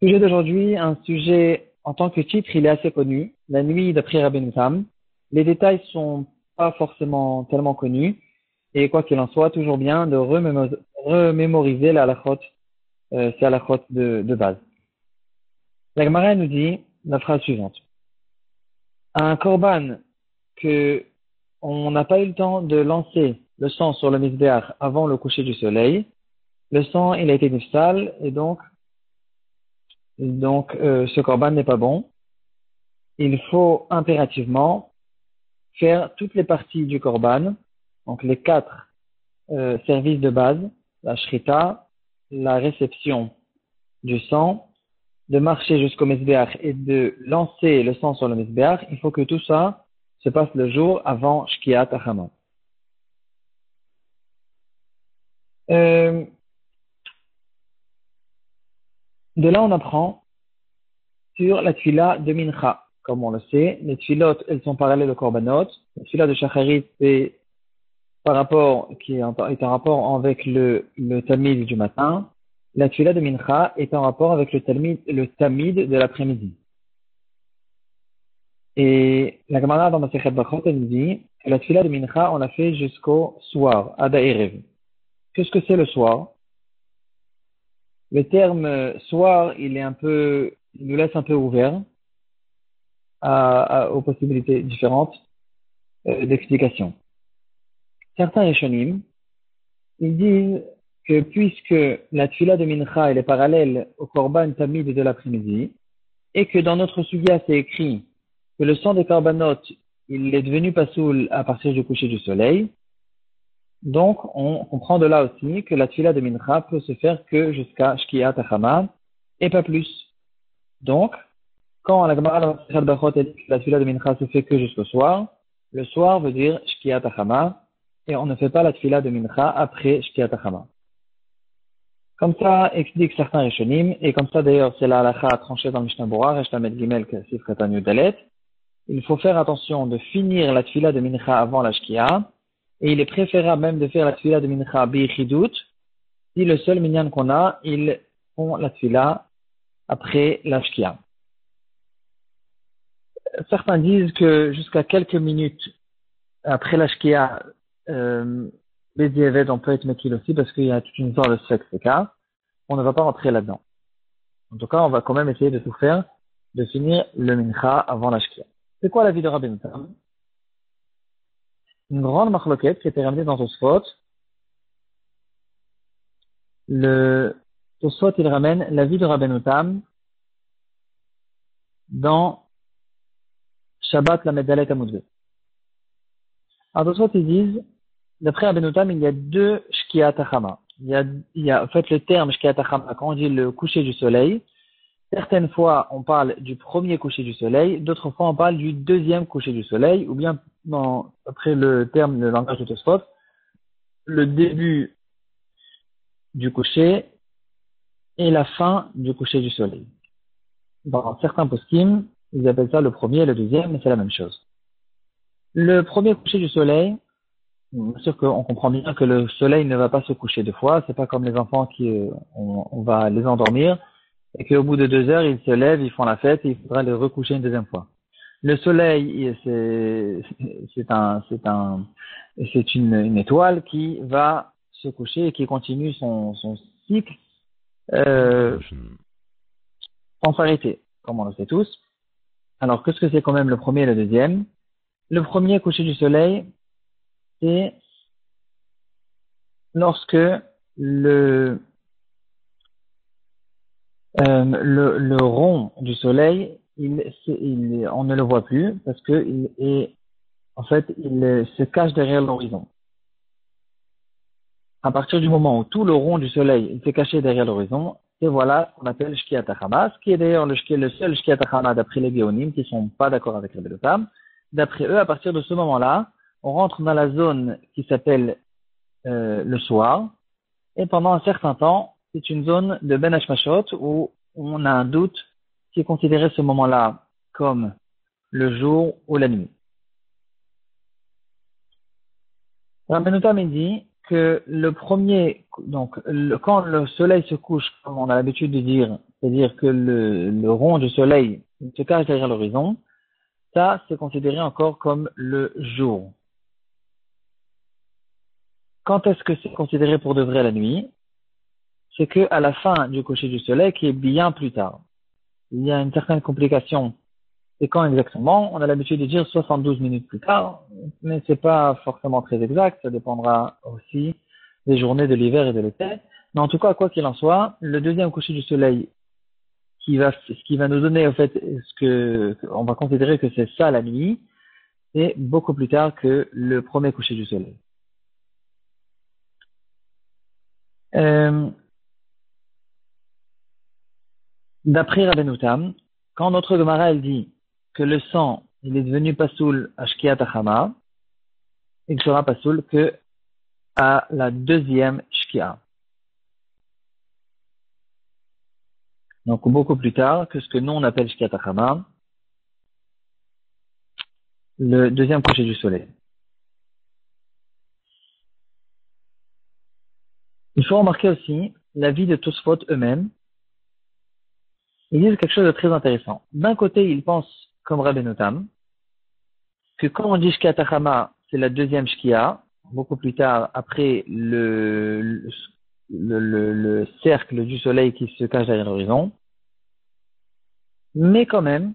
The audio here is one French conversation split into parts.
Sujet d'aujourd'hui, un sujet en tant que titre, il est assez connu. La nuit d'après Rabbeinu Tam. Les détails sont pas forcément tellement connus. Et quoi qu'il en soit, toujours bien de remémoriser la halachot, ces halachot de base. La Gemara nous dit la phrase suivante. Un korban que on n'a pas eu le temps de lancer le sang sur le misbéach avant le coucher du soleil, le sang il a été nifsal et donc ce korban n'est pas bon. Il faut impérativement faire toutes les parties du korban, donc les 4 services de base, la shrita, la réception du sang, de marcher jusqu'au misbéach et de lancer le sang sur le misbéach. Il faut que tout ça se passe le jour avant Shkiat Achama. De là, on apprend sur la tfila de Mincha. Comme on le sait, les tfilot, elles sont parallèles aux korbanot. La tfila de Shacharit, c'est qui est en rapport avec le tamid du matin. La tfila de Mincha est en rapport avec le tamid de l'après-midi. Et la Gemara dans Masechet Brachot, elle nous dit que la tfila de Mincha, on l'a fait jusqu'au soir, Ada Erev. Qu'est-ce que c'est le soir? Le terme soir, il nous laisse un peu ouvert aux possibilités différentes d'explication. Certains Rishonim, ils disent que puisque la tfila de Mincha elle est parallèle au korban tamid de l'après-midi, et que dans notre sugya c'est écrit que le sang des korbanot il est devenu pasoul à partir du coucher du soleil, donc on comprend de là aussi que la tfila de Mincha peut se faire que jusqu'à Shkiat Achama et pas plus. Donc, quand la Gemara dans la Bachot dit que la tfila de Mincha se fait que jusqu'au soir, le soir veut dire Shkiat Achama et on ne fait pas la tfila de Mincha après Shkiat Achama. Comme ça explique certains Rishonim, et comme ça d'ailleurs c'est la halakha tranchée dans le Mishnah Berurah, Resh Lamed Gimel Sif Katan Yud Dalet. Il faut faire attention de finir la tfila de Mincha avant la Shkia, et il est préférable même de faire la tfila de Mincha bi'chidut, si le seul minyan qu'on a, ils font la tfila après la Shkia. Certains disent que jusqu'à quelques minutes après la Shkia, B'diavad, on peut être mekil aussi parce qu'il y a toute une sorte de sfek-seka. On ne va pas rentrer là-dedans. En tout cas, on va quand même essayer de tout faire, de finir le mincha avant la shkia. C'est quoi la vie de Rabbeinu Tam? Une grande marloquette qui était ramenée dans Tosfot. Le Tosfot, il ramène la vie de Rabbeinu Tam dans Shabbat Lamed Dalet Amud Beth. Alors Tosfot, ils disent, d'après Rabbeinu Tam, il y a 2 shkiat achama. Il y a en fait le terme shkiat achama, quand on dit le coucher du soleil, certaines fois on parle du premier coucher du soleil, d'autres fois on parle du deuxième coucher du soleil, ou bien après le langage de Tosfot, le début du coucher et la fin du coucher du soleil. Dans certains poskim, ils appellent ça le premier et le deuxième, mais c'est la même chose. Le premier coucher du soleil, bien sûr qu'on comprend bien que le soleil ne va pas se coucher 2 fois, c'est pas comme les enfants on va les endormir, et qu'au bout de 2 heures, ils se lèvent, ils font la fête, et il faudra les recoucher une deuxième fois. Le soleil, c'est une étoile qui va se coucher et qui continue son cycle, sans s'arrêter, comme on le sait tous. Alors, qu'est-ce que c'est quand même le premier et le deuxième? Le premier coucher du soleil, c'est lorsque le rond du soleil, on ne le voit plus parce que il se cache derrière l'horizon. À partir du moment où tout le rond du soleil il s'est caché derrière l'horizon, et voilà ce qu'on appelle Shkiat Achama, ce qui est d'ailleurs le seul Shkiat Achama d'après les Géonim qui sont pas d'accord avec Rabbeinu Tam. D'après eux, à partir de ce moment-là, on rentre dans la zone qui s'appelle le soir, et pendant un certain temps, c'est une zone de Ben Hashmashot où on a un doute qui est considéré ce moment-là comme le jour ou la nuit. Rabbeinu Tam dit que le premier, donc quand le soleil se couche, comme on a l'habitude de dire, c'est-à-dire que le rond du soleil se cache derrière l'horizon, ça, c'est considéré encore comme le jour. Quand est-ce que c'est considéré pour de vrai la nuit? C'est que à la fin du coucher du soleil, qui est bien plus tard. Il y a une certaine complication. C'est quand exactement? On a l'habitude de dire 72 minutes plus tard, mais c'est pas forcément très exact. Ça dépendra aussi des journées de l'hiver et de l'été. Mais en tout cas, quoi qu'il en soit, le deuxième coucher du soleil ce qui va nous donner, en fait, on va considérer que c'est ça la nuit, c'est beaucoup plus tard que le premier coucher du soleil. Euh, D'après Rabbeinu Tam, quand notre Gemara elle dit que le sang il est devenu pasoul à Shkiat Achama, il sera pasoul que à la deuxième Shkia. Donc beaucoup plus tard que ce que nous on appelle Shkiat Achama, le deuxième coucher du soleil. Il faut remarquer aussi l'avis de Tosfot eux-mêmes. Ils disent quelque chose de très intéressant. D'un côté, ils pensent, comme Rabbeinu Tam, que quand on dit Shkiat Achama, c'est la deuxième Shkia, beaucoup plus tard, après le cercle du soleil qui se cache derrière l'horizon. Mais quand même,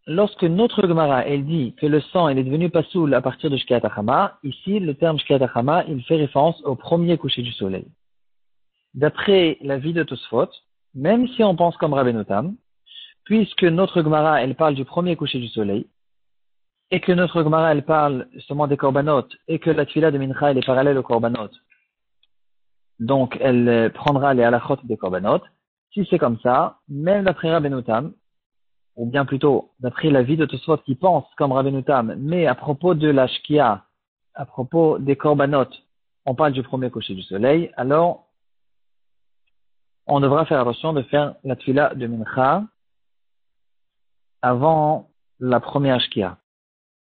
lorsque notre Gemara, elle dit que le sang, il est devenu pasoul à partir de Shkiat Achama, ici, le terme Shkiat Achama, il fait référence au premier coucher du soleil. D'après la vie de Tosfot, même si on pense comme Rabbeinu Tam, puisque notre Gemara, elle parle du premier coucher du soleil, et que notre Gemara, elle parle seulement des korbanot, et que la tefila de Mincha, elle est parallèle aux korbanot, donc elle prendra les halachot des korbanot. Si c'est comme ça, même d'après Rabbeinu Tam, ou bien plutôt d'après la vie de Tosfot qui pense comme Rabbeinu Tam, mais à propos de la shkia, à propos des korbanot, on parle du premier coucher du soleil, alors on devra faire attention de faire la tefila de Mincha avant la première shkia.